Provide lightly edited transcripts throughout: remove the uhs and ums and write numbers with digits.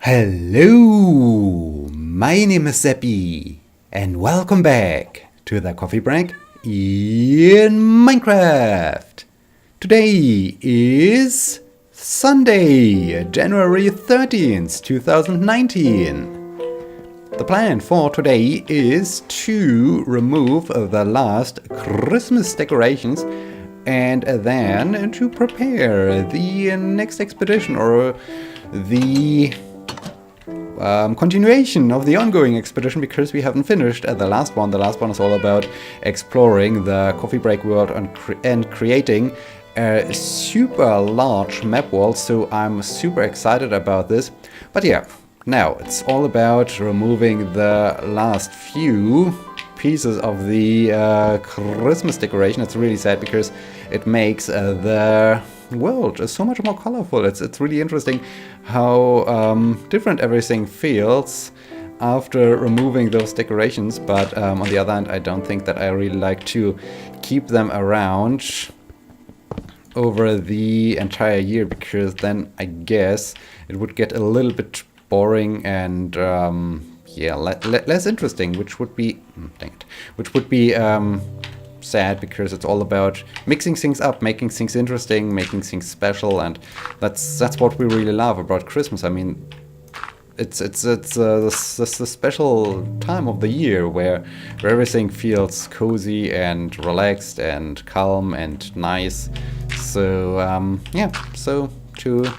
Hello, my name is Sebbi, and welcome back to the coffee break in Minecraft. Today is Sunday, January 13th, 2019. The plan for today is to remove the last Christmas decorations and then to prepare the next expedition or the continuation of the ongoing expedition, because we haven't finished the last one. The last one is all about exploring the coffee break world and creating a super large map wall, so I'm super excited about this. But yeah, now it's all about removing the last few pieces of the Christmas decoration. It's really sad because it makes the world is so much more colorful. It's really interesting how different everything feels after removing those decorations. But on the other hand, I don't think that I really like to keep them around over the entire year, because then I guess it would get a little bit boring and less interesting, which would be sad, because it's all about mixing things up, making things interesting, making things special, and that's what we really love about Christmas. I mean, it's the special time of the year where everything feels cozy and relaxed and calm and nice. So so to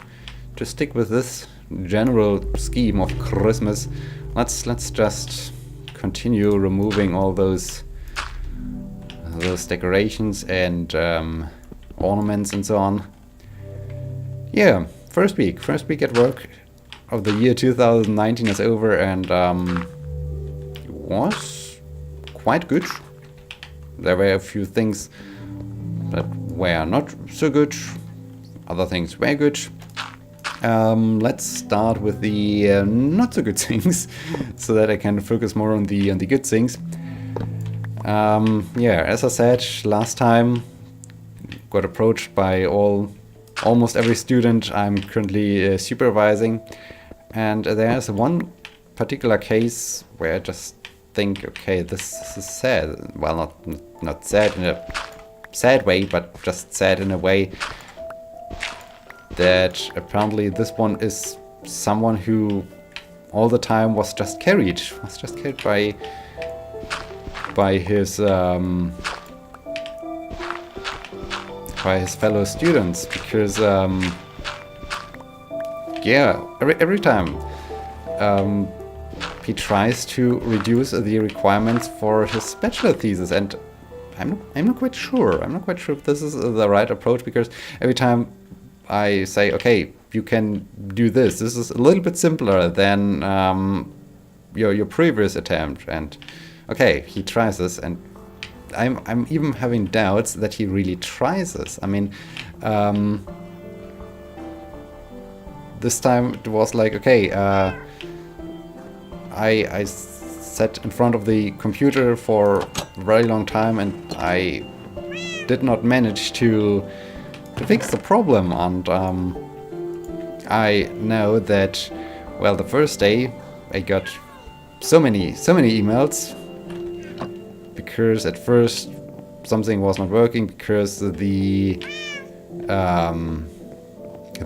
stick with this general scheme of Christmas, let's just continue removing all those decorations and ornaments and so on. Yeah, first week at work of the year 2019 is over, and it was quite good. There were a few things that were not so good, other things were good. Let's start with the not so good things, so that I can focus more on the good things. As I said last time, got approached by almost every student I'm currently supervising, and there's one particular case where I just think, okay, this is sad. Well, not sad in a sad way, but just sad in a way that apparently this one is someone who all the time was just carried by his fellow students, because every time he tries to reduce the requirements for his bachelor thesis, and I'm not quite sure if this is the right approach, because every time I say, okay, you can do this is a little bit simpler than your previous attempt, and okay, he tries this, and I'm even having doubts that he really tries this. I mean, this time it was like, okay, I sat in front of the computer for a very long time, and I did not manage to fix the problem. And I know that, well, the first day I got so many emails, because at first something was not working, because the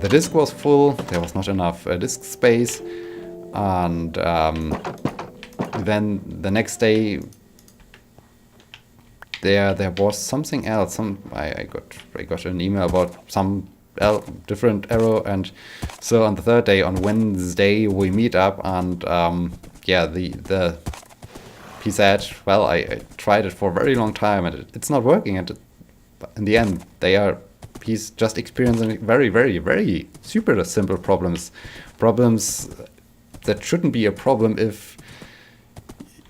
disk was full, there was not enough disk space, and then the next day there was something else. I got an email about some different error, and so on the third day, on Wednesday, we meet up, and he said, well, I tried it for a very long time and it's not working, and in the end he's just experiencing very, very, very super simple problems that shouldn't be a problem if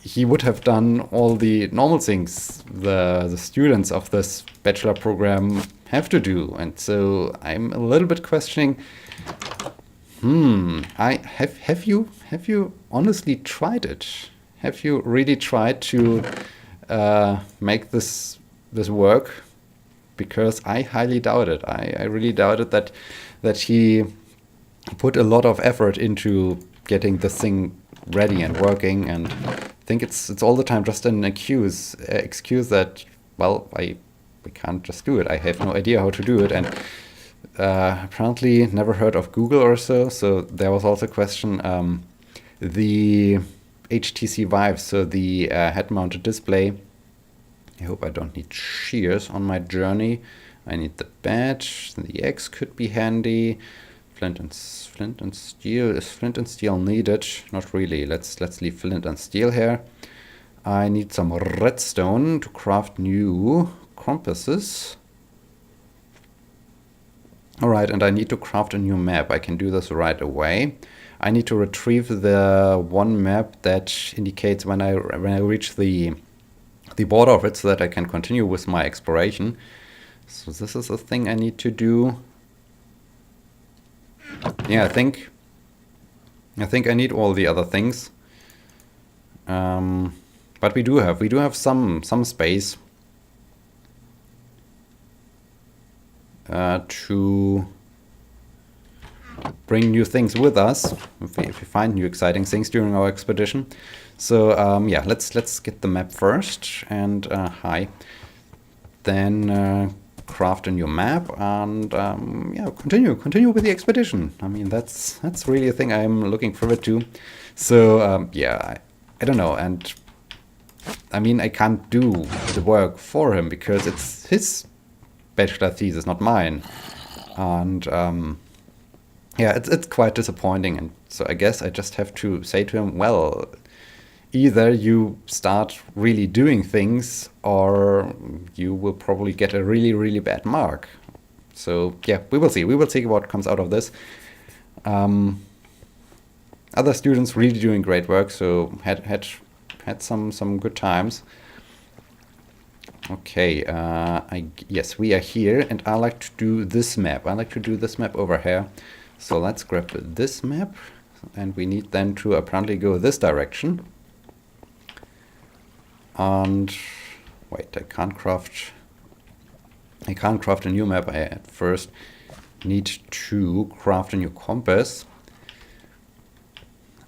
he would have done all the normal things the students of this bachelor program have to do. And so I'm a little bit questioning, have you honestly tried it? Have you really tried to make this work? Because I highly doubt it. I really doubt it that he put a lot of effort into getting this thing ready and working, and I think it's all the time just an excuse that, well, we can't just do it. I have no idea how to do it, and apparently never heard of Google or so. So there was also a question, the HTC Vive, so the head-mounted display. I hope I don't need shears on my journey. I need the badge. The axe could be handy. Flint and steel. Is flint and steel needed? Not really. Let's leave flint and steel here. I need some redstone to craft new compasses. Alright, and I need to craft a new map. I can do this right away. I need to retrieve the one map that indicates when I reach the border of it, so that I can continue with my exploration. So this is a thing I need to do. Yeah, I think I need all the other things. But we do have some space to bring new things with us if we find new exciting things during our expedition. So yeah, let's get the map first, and then craft a new map, and yeah, continue with the expedition. I mean, that's really a thing I'm looking forward to. So yeah, I don't know, and I mean, I can't do the work for him because it's his bachelor thesis, not mine, and yeah, it's quite disappointing. And so I guess I just have to say to him, well, either you start really doing things, or you will probably get a really, really bad mark. So yeah, we will see. We will see what comes out of this. Other students really doing great work, so had some good times. Okay, yes, we are here, and I like to do this map. I like to do this map over here. So let's grab this map, and we need then to apparently go this direction. And wait, I can't craft a new map. I at first need to craft a new compass.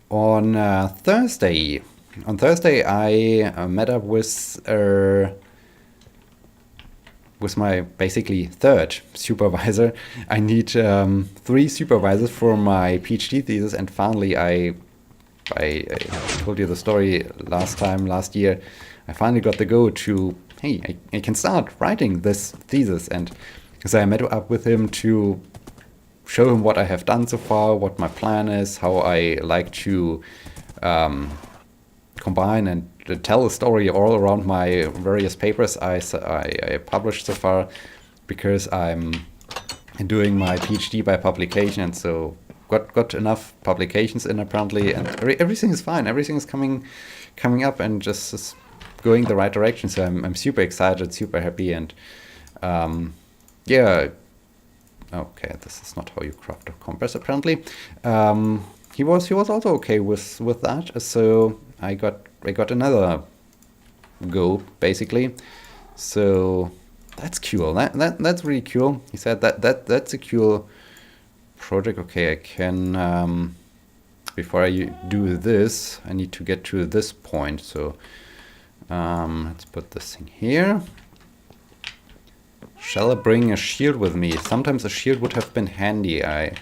On Thursday, I met up with my basically third supervisor. I need 3 supervisors for my PhD thesis, and finally I told you the story last year. I finally got the go to, hey, I can start writing this thesis, and so I met up with him to show him what I have done so far, what my plan is, how I like to combine and tell a story all around my various papers I published so far, because I'm doing my PhD by publication, and so got enough publications in apparently, and everything is fine. Everything is coming up and just is going the right direction. So I'm super excited, super happy, and yeah. Okay, this is not how you craft a compass apparently. He was also okay with that. So I got another go basically. So that's cool. That's really cool. He said that's a cool project. Okay, I can before I do this, I need to get to this point. So let's put this thing here. Shall I bring a shield with me? Sometimes a shield would have been handy. I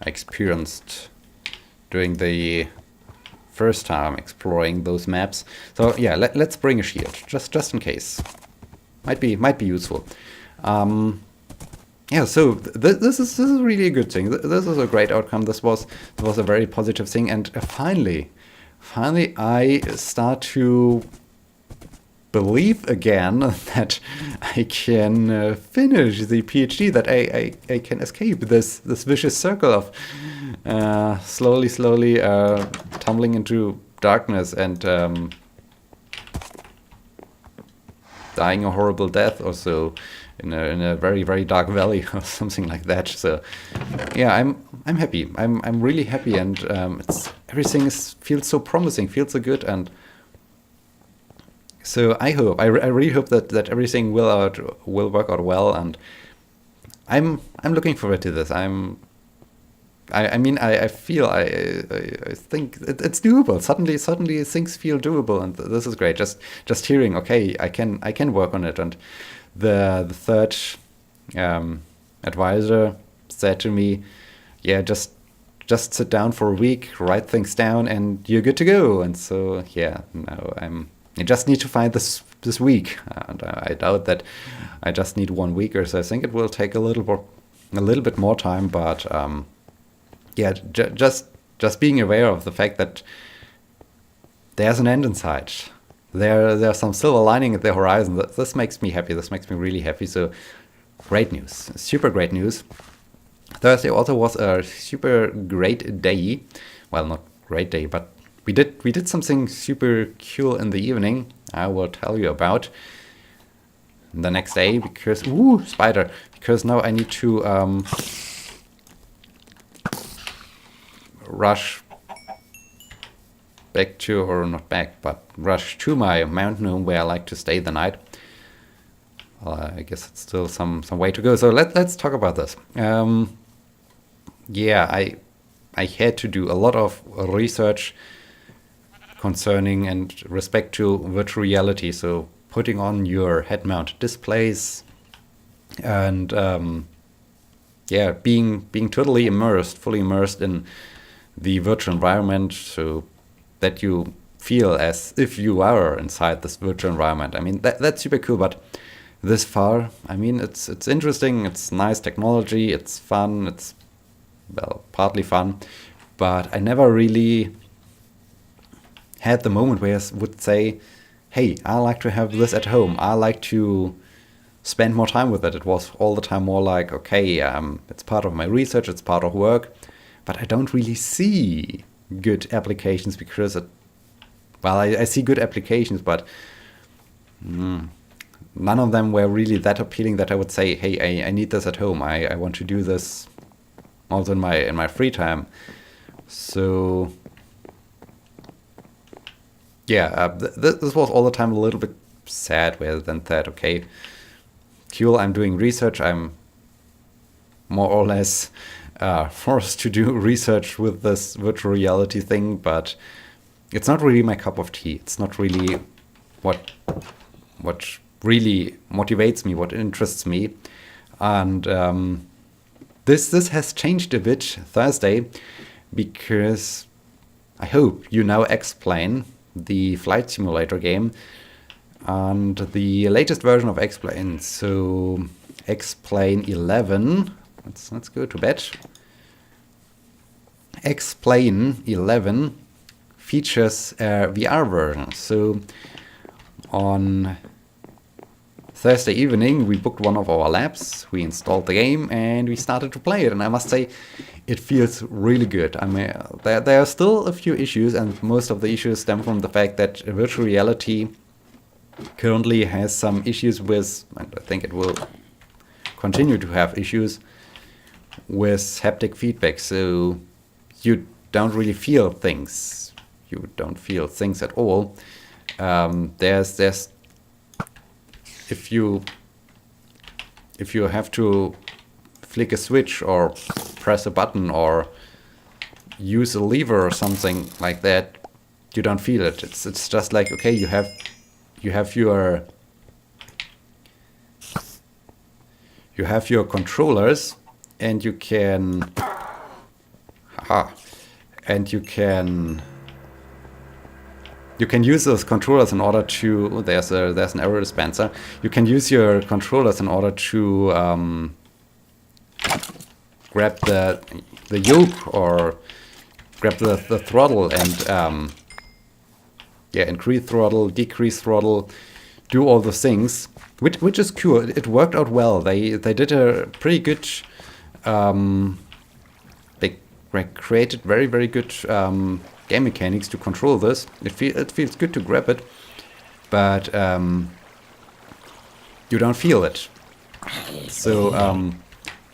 experienced during the first time exploring those maps. So yeah, let's bring a shield just in case. Might be useful. Yeah, so this is really a good thing. This is a great outcome. This was a very positive thing, and finally I start to believe again that I can finish the PhD, that I can escape this vicious circle of slowly tumbling into darkness and dying a horrible death or so in a very, very dark valley or something like that. So yeah, I'm happy. I'm really happy, and everything feels so promising, feels so good, and so I really hope that everything will work out well, and I'm looking forward to this. I feel, I think it's doable. Suddenly things feel doable, and this is great. Just hearing, okay, I can work on it. And the third advisor said to me, yeah, just sit down for a week, write things down, and you're good to go. And so yeah, no, I just need to find this week, and I doubt that I just need 1 week or so. I think it will take a little bit more time, but yeah, just being aware of the fact that there's an end in sight. There's some silver lining at the horizon. This makes me happy. This makes me really happy. So great news, super great news. Thursday also was a super great day. Well, not great day, but we did something super cool in the evening. I will tell you about the next day, because spider. Because now I need to rush back to, or not back, but rush to my mountain home where I like to stay the night. I guess it's still some way to go. So let's talk about this. Yeah, I had to do a lot of research concerning and respect to virtual reality. So putting on your head-mounted displays and yeah, being totally immersed, fully immersed in the virtual environment, so that you feel as if you are inside this virtual environment. I mean, that's super cool, but this far, I mean, it's interesting, it's nice technology, it's fun, it's, well, partly fun, but I never really had the moment where I would say, hey, I like to have this at home, I like to spend more time with it. It was all the time more like, okay, it's part of my research, it's part of work, but I don't really see good applications, because I see good applications, but none of them were really that appealing that I would say, hey, I need this at home. I want to do this also in my free time. So yeah, this was all the time a little bit sad, where then that, okay, cool, I'm doing research, I'm more or less forced to do research with this virtual reality thing, but it's not really my cup of tea. It's not really what really motivates me, what interests me. And this has changed a bit Thursday, because I hope you now explain the flight simulator game and the latest version of Explain. So Explain 11. Let's go to bed. Explain 11 features a VR version. So on Thursday evening, we booked one of our labs, we installed the game, and we started to play it. And I must say, it feels really good. I mean, there are still a few issues, and most of the issues stem from the fact that virtual reality currently has some issues with, and I think it will continue to have issues with haptic feedback. So you don't really feel things. You don't feel things at all. There's if you have to flick a switch or press a button or use a lever or something like that, you don't feel it. It's just like, okay, you have your controllers, and you can use those controllers in order to, there's an error dispenser. You can use your controllers in order to grab the yoke or grab the throttle and increase throttle, decrease throttle, do all those things, which is cool. It worked out well. They did a pretty good. They created very, very good game mechanics to control this. It feels good to grab it, but you don't feel it. So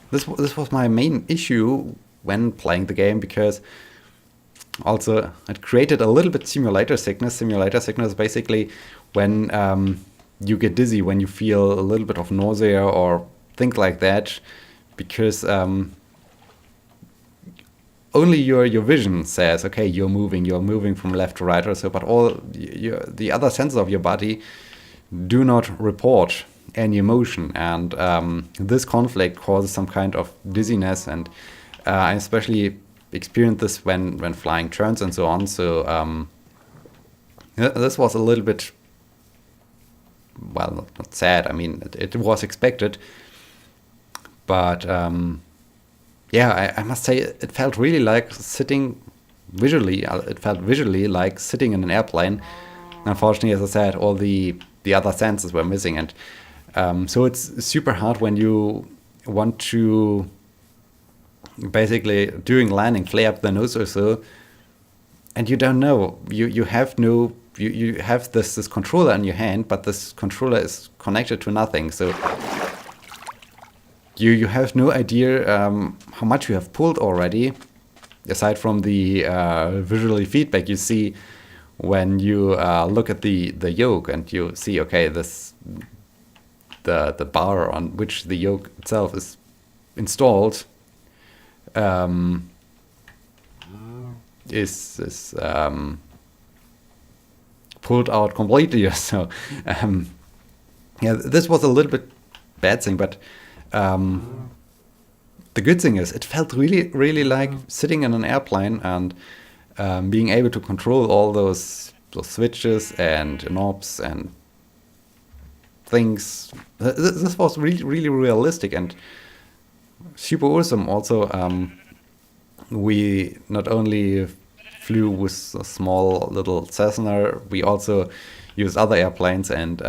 this was my main issue when playing the game, because also it created a little bit simulator sickness. Simulator sickness is basically when you get dizzy, when you feel a little bit of nausea or things like that, because only your vision says, okay, you're moving from left to right or so, but the other senses of your body do not report any emotion, and this conflict causes some kind of dizziness, and I especially experienced this when flying turns and so on. So this was a little bit, well, not sad. I mean, it was expected, but yeah, I must say it felt really like sitting visually. It felt visually like sitting in an airplane. Unfortunately, as I said, all the other senses were missing, and so it's super hard when you want to basically during landing flare up the nose or so, and you don't know. You have no. You have this controller in your hand, but this controller is connected to nothing. So you have no idea how much you have pulled already, aside from the visual feedback you see when you look at the yoke and you see, okay, this the bar on which the yoke itself is installed is pulled out completely. So yeah, this was a little bit bad thing, but the good thing is it felt really like sitting in an airplane and being able to control all those switches and knobs and things. This was really realistic and super awesome. Also, we not only flew with a small little Cessna, we also used other airplanes, and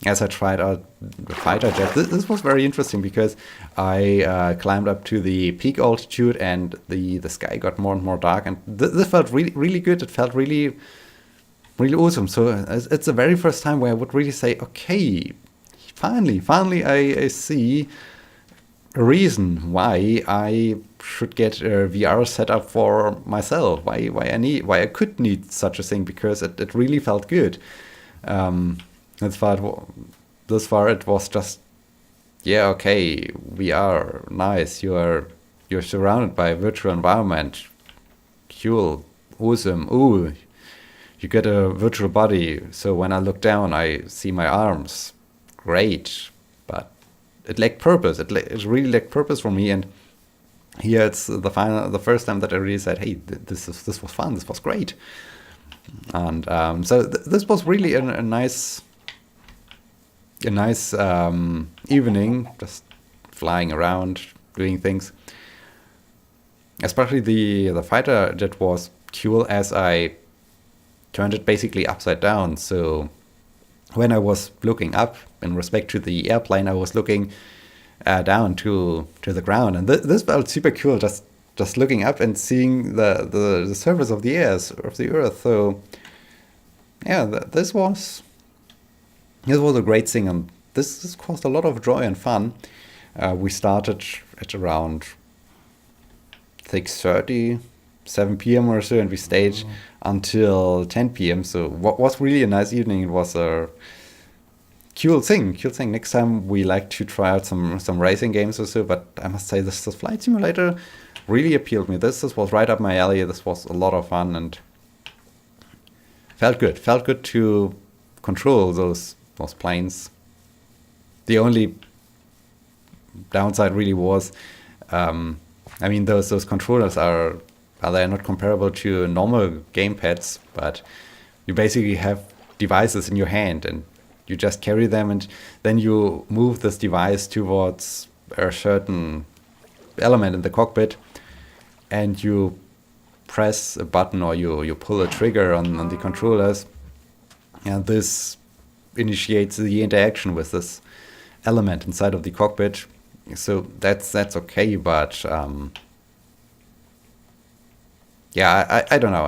as I tried out the fighter jet, this was very interesting because I climbed up to the peak altitude and the sky got more and more dark, and this felt really good. It felt really awesome. So it's the very first time where I would really say, okay, finally I see a reason why I should get a VR setup for myself. Why I could need such a thing, because it really felt good. This far it was just, yeah, okay, VR, nice. You're surrounded by a virtual environment. Cool, awesome. Ooh, you get a virtual body. So when I look down, I see my arms. Great, but it lacked purpose. It really lacked purpose for me. And here it's the first time that I really said, hey, this was fun. This was great. And so this was really a nice evening, just flying around, doing things. Especially the fighter jet was cool, as I turned it basically upside down. So when I was looking up in respect to the airplane, I was looking down to the ground, and this felt super cool. Just looking up and seeing the surface of the earth. So yeah, this was a great thing, and this caused a lot of joy and fun. We started at around 6:30, 7 p.m. or so, and we stayed until 10 p.m. So what was really a nice evening. It was a cool thing. Next time we like to try out some racing games or so, but I must say this flight simulator really appealed me. This was right up my alley. This was a lot of fun and felt good to control those planes. The only downside really was, I mean, those controllers are they're not comparable to normal gamepads, but you basically have devices in your hand and you just carry them, and then you move this device towards a certain element in the cockpit, and you press a button or you pull a trigger on the controllers, and this initiates the interaction with this element inside of the cockpit. So that's okay, but yeah, I don't know.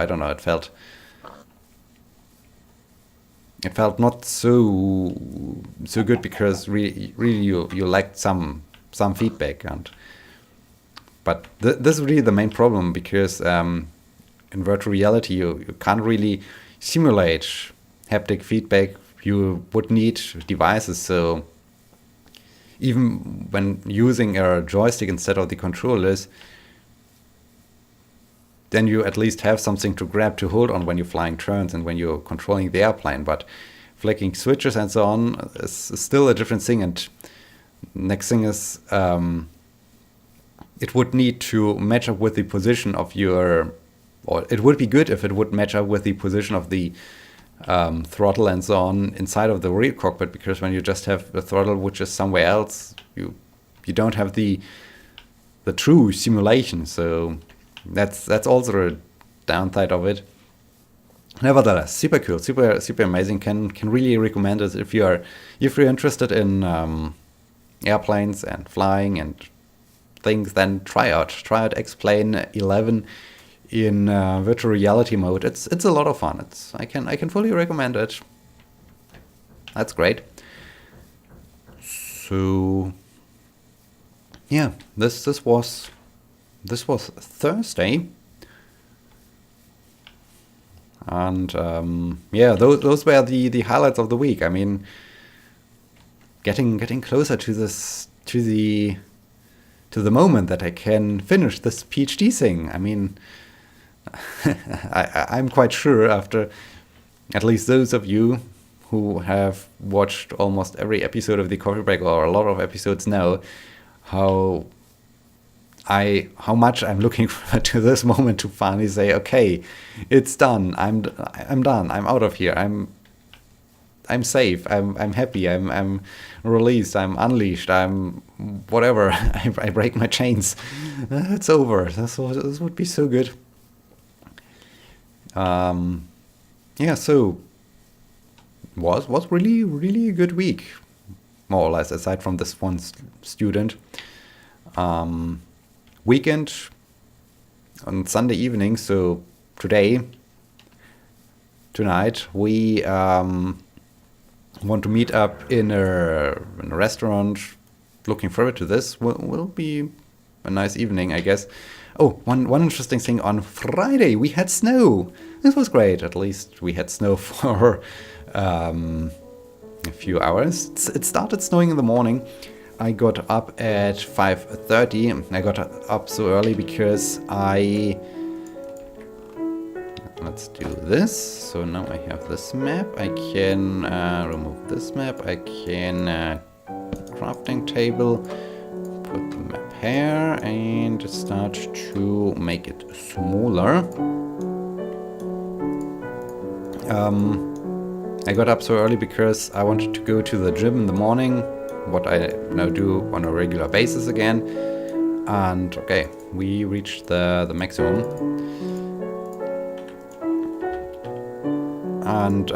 It felt not so good, because really you lacked some feedback, but this is really the main problem, because in virtual reality you can't really simulate haptic feedback. You would need devices. So even when using a joystick instead of the controllers, then you at least have something to grab, to hold on when you're flying turns and when you're controlling the airplane. But flicking switches and so on is still a different thing. And next thing is, it would need to match up with the position of your, or it would be good if it would match up with the position of the throttle and so on inside of the rear cockpit, because when you just have the throttle which is somewhere else, you don't have the true simulation. So that's also a downside of it. Nevertheless, super cool, super amazing. Can really recommend it if you're interested in airplanes and flying and things. Then try out X-Plane 11 in virtual reality mode. It's a lot of fun. I can fully recommend it. That's great. So yeah, this was Thursday. And yeah, those were the highlights of the week. I mean, getting closer to the moment that I can finish this PhD thing. I mean, I'm quite sure, after at least those of you who have watched almost every episode of the Coffee Break, or a lot of episodes now, how much I'm looking forward to this moment to finally say, okay, it's done. I'm done. I'm out of here. I'm safe. I'm happy. I'm released. I'm unleashed. I'm whatever. I break my chains. It's over. This would be so good. Yeah. So was really a good week, more or less, aside from this one student. Weekend on Sunday evening, so tonight we want to meet up in a restaurant. Looking forward to this. Will be a nice evening, I guess. Oh, one interesting thing, on Friday we had snow. This was great. At least we had snow for a few hours. It started snowing in the morning. I got up at 5:30. I got up so early because let's do this. So now I have this map. I can remove this map. I can crafting table, put the map here and start to make it smaller. I got up so early because I wanted to go to the gym in the morning, what I now do on a regular basis again. And okay, we reached the maximum. And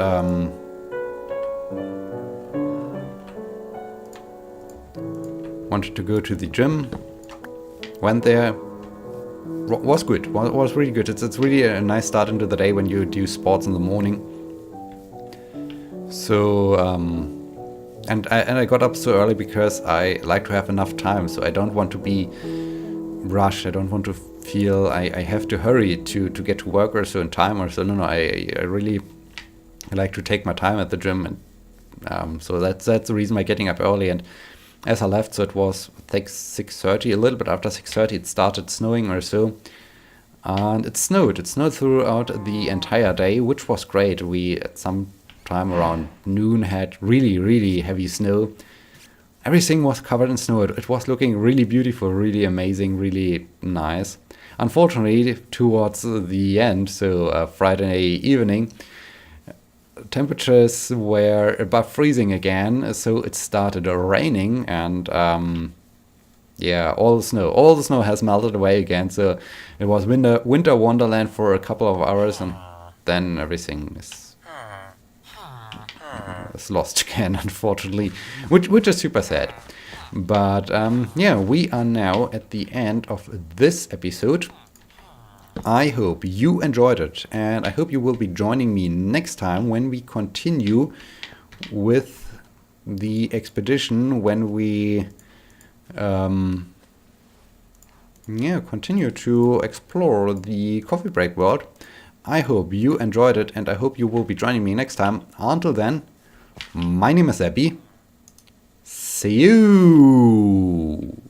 wanted to go to the gym. Went there. Was good. Was really good. It's really a nice start into the day when you do sports in the morning. So and I got up so early because I like to have enough time. So I don't want to be rushed. I don't want to feel I have to hurry to get to work or so in time or so. No, I really like to take my time at the gym, and so that's the reason why getting up early. And as I left, so it was 6:30, a little bit after 6:30, it started snowing or so, and it snowed throughout the entire day, which was great. We at some time around noon had really heavy snow. Everything was covered in snow. It was looking really beautiful, really amazing, really nice. Unfortunately, towards the end, so Friday evening, temperatures were above freezing again, so it started raining, and yeah, all the snow has melted away again. So it was winter wonderland for a couple of hours, and then everything is lost again, unfortunately, which is super sad. But yeah, we are now at the end of this episode. I hope you enjoyed it, and I hope you will be joining me next time when we continue with the expedition, when we continue to explore the coffee break world. I hope you enjoyed it, and I hope you will be joining me next time. Until then, my name is Sebbi. See you!